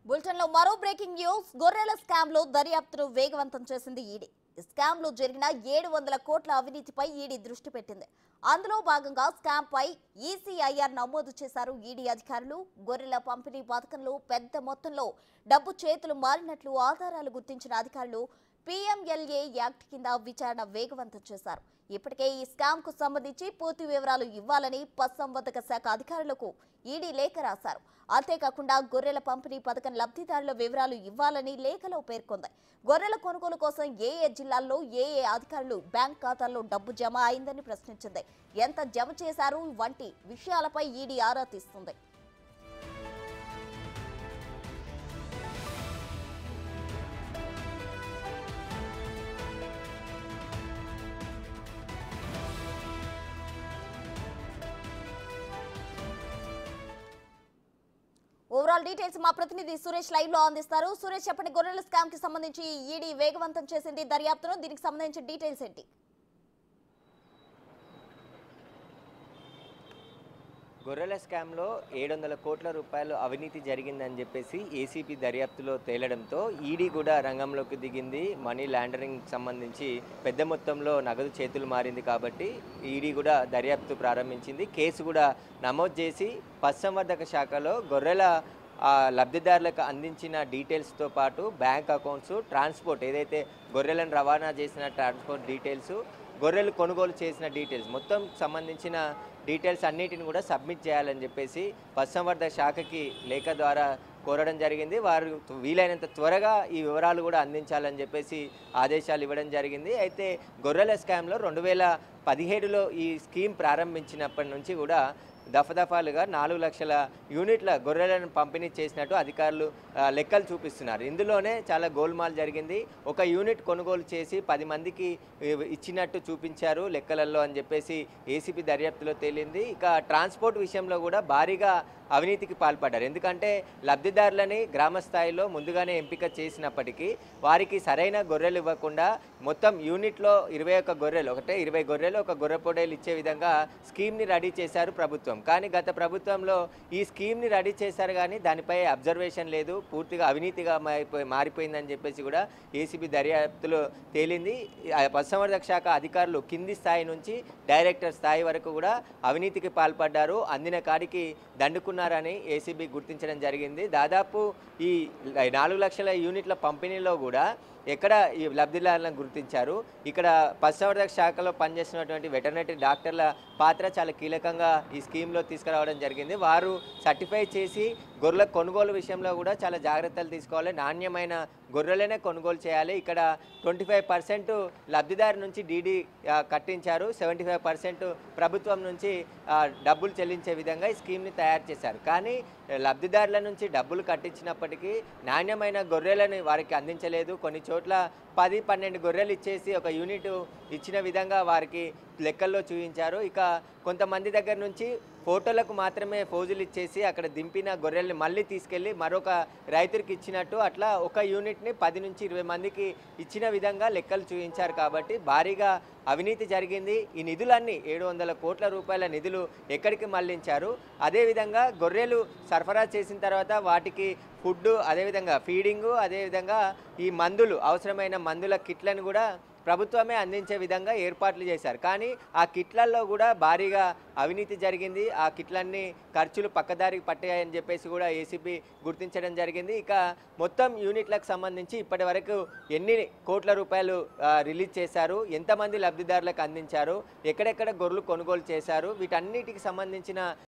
Bulletin లో మరో breaking news. గొర్రెల స్కామ్ లో దర్యాప్తును వేగవంతం చేసింది ఈడీ. ఈ స్కామ్ లో జరిగిన 700 కోట్ల అవినీతిపై ఈడీ దృష్టి పెట్టింది. అందులో భాగంగా స్కామ్ పై ఈసీఐఆర్ నమోదు చేశారు ఈడీ అధికారులు. గొర్రెల పంపిణీ పథకంలో పెద్ద మొత్తంలో డబ్బు చేతులు మారినట్లు ఆధారాలు గుర్తించిన అధికారులు పీఎంఎల్ఏ యాక్ట్ కింద విచారణ వేగవంతం చేశారు. ఇప్పటికే ఈ స్కామ్ కు సంబంధించి పూర్తి వివరాలు ఇవ్వాలని పశుసంవర్ధక శాఖ అధికారులకు ఈడీ లేఖ రాశారు. అంతేకాకుండా గొర్రెల పంపిణీ పథకం లబ్ధిదారుల వివరాలు ఇవ్వాలని లేఖలో పేర్కొంది. గొర్రెల కొనుగోలు కోసం ఏ జిల్లాల్లో ఏ అధికారులు బ్యాంక్ ఖాతాల్లో డబ్బు జమ అయిందని ప్రశ్నించింది. ఎంత జమ చేశారు వంటి విషయాలపై ఈడీ ఆరా తీస్తుంది. ఓవరాల్ డీటెయిల్స్ మా ప్రతినిధి సురేష్ లైవ్ లో అందిస్తారు. సురేష్, చెప్పండి, గొర్రెల స్కామ్ కి సంబంధించి ఈడీ వేగవంతం చేసింది దర్యాప్తును. దీనికి సంబంధించిన డీటెయిల్స్ ఏంటి? గొర్రెల స్కామ్లో 700 కోట్ల రూపాయలు అవినీతి జరిగిందని చెప్పేసి ఏసీపీ దర్యాప్తులో తేలడంతో ఈడీ కూడా రంగంలోకి దిగింది. మనీ లాండరింగ్ సంబంధించి పెద్ద మొత్తంలో నగదు చేతులు మారింది కాబట్టి ఈడీ కూడా దర్యాప్తు ప్రారంభించింది. కేసు కూడా నమోదు చేసి పశుసంవర్ధక శాఖలో గొర్రెల లబ్ధిదారులకు అందించిన డీటెయిల్స్తో పాటు బ్యాంక్ అకౌంట్స్, ట్రాన్స్పోర్ట్, ఏదైతే గొర్రెలను రవాణా చేసిన ట్రాన్స్పోర్ట్ డీటెయిల్స్, గొర్రెలు కొనుగోలు చేసిన డీటెయిల్స్ మొత్తం సంబంధించిన డీటెయిల్స్ అన్నిటిని కూడా సబ్మిట్ చేయాలని చెప్పేసి పశుసంవర్ధక శాఖకి లేఖ ద్వారా కోరడం జరిగింది. వారు వీలైనంత త్వరగా ఈ వివరాలు కూడా అందించాలని చెప్పేసి ఆదేశాలు ఇవ్వడం జరిగింది. అయితే గొర్రెల స్కామ్లో 2017లో ఈ స్కీమ్ ప్రారంభించినప్పటి నుంచి కూడా దఫదఫాలుగా 4 లక్షల యూనిట్ల గొర్రెలను పంపిణీ చేసినట్టు అధికారులు లెక్కలు చూపిస్తున్నారు. ఇందులోనే చాలా గోల్మాల్ జరిగింది. ఒక యూనిట్ కొనుగోలు చేసి 10 మందికి ఇచ్చినట్టు చూపించారు లెక్కలలో అని చెప్పేసి ఏసీపీ దర్యాప్తులో తేలింది. ఇక ట్రాన్స్పోర్ట్ విషయంలో కూడా భారీగా అవినీతికి పాల్పడ్డారు. ఎందుకంటే లబ్ధిదారులని గ్రామ స్థాయిలో ముందుగానే ఎంపిక చేసినప్పటికీ వారికి సరైన గొర్రెలు ఇవ్వకుండా మొత్తం యూనిట్లో 21 గొర్రెలు, 20 గొర్రెలు, ఒక గొర్రె పొడేలు ఇచ్చే విధంగా స్కీమ్ని రెడీ చేశారు ప్రభుత్వం. కానీ గత ప్రభుత్వంలో ఈ స్కీమ్ని రెడీ చేశారు కానీ దానిపై అబ్జర్వేషన్ లేదు, పూర్తిగా అవినీతిగా మారిపోయిందని చెప్పేసి కూడా ఏసీబీ దర్యాప్తులో తేలింది. పశుసంవర్ధక శాఖ అధికారులు కింది స్థాయి నుంచి డైరెక్టర్ స్థాయి వరకు కూడా అవినీతికి పాల్పడ్డారు. అందిన కాడికి దండుకున్నారని ఏసీబీ గుర్తించడం జరిగింది. దాదాపు ఈ 4 లక్షల యూనిట్ల పంపిణీలో కూడా ఎక్కడ ఈ లబ్ధిదారులను గుర్తించారు. ఇక్కడ పశుసంవర్ధక శాఖలో పనిచేస్తున్నటువంటి వెటర్నరీ డాక్టర్ల పాత్ర చాలా కీలకంగా ఈ స్కీమ్లో తీసుకురావడం జరిగింది. వారు సర్టిఫై చేసి గొర్రెల కొనుగోలు విషయంలో కూడా చాలా జాగ్రత్తలు తీసుకోవాలి. నాణ్యమైన గొర్రెలనే కొనుగోలు చేయాలి. ఇక్కడ 25% లబ్ధిదారు నుంచి డీడీ కట్టించారు, 75% ప్రభుత్వం నుంచి డబ్బులు చెల్లించే విధంగా ఈ స్కీమ్ని తయారు చేశారు. కానీ లబ్ధిదారుల నుంచి డబ్బులు కట్టించినప్పటికీ నాణ్యమైన గొర్రెలను వారికి అందించలేదు. కొన్ని చోట్ల 10-12 గొర్రెలు ఇచ్చేసి ఒక యూనిట్ ఇచ్చిన విధంగా వారికి లెక్కల్లో చూపించారు. ఇక కొంతమంది దగ్గర నుంచి ఫోటోలకు మాత్రమే ఫోజులు ఇచ్చేసి అక్కడ దింపిన గొర్రెల్ని మళ్ళీ తీసుకెళ్ళి మరొక రైతురికి ఇచ్చినట్టు అట్లా ఒక యూనిట్ని 10 నుంచి 20 మందికి ఇచ్చిన విధంగా లెక్కలు చూపించారు. కాబట్టి భారీగా అవినీతి జరిగింది. ఈ నిధులన్నీ 700 కోట్ల రూపాయల నిధులు ఎక్కడికి మళ్లించారు. అదేవిధంగా గొర్రెలు సరఫరా చేసిన తర్వాత వాటికి ఫుడ్, అదేవిధంగా ఫీడింగు, అదేవిధంగా ఈ మందులు, అవసరమైన మందుల కిట్లను కూడా ప్రభుత్వమే అందించే విధంగా ఏర్పాట్లు చేశారు. కానీ ఆ కిట్లలో కూడా భారీగా అవినీతి జరిగింది. ఆ కిట్లన్నీ ఖర్చులు పక్కదారికి పట్టాయని చెప్పేసి కూడా ఏసీబీ గుర్తించడం జరిగింది. ఇక మొత్తం యూనిట్లకు సంబంధించి ఇప్పటి వరకు ఎన్ని కోట్ల రూపాయలు రిలీజ్ చేశారు, ఎంతమంది లబ్ధిదారులకు అందించారు, ఎక్కడెక్కడ గొర్రెలు కొనుగోలు చేశారు, వీటన్నిటికి సంబంధించిన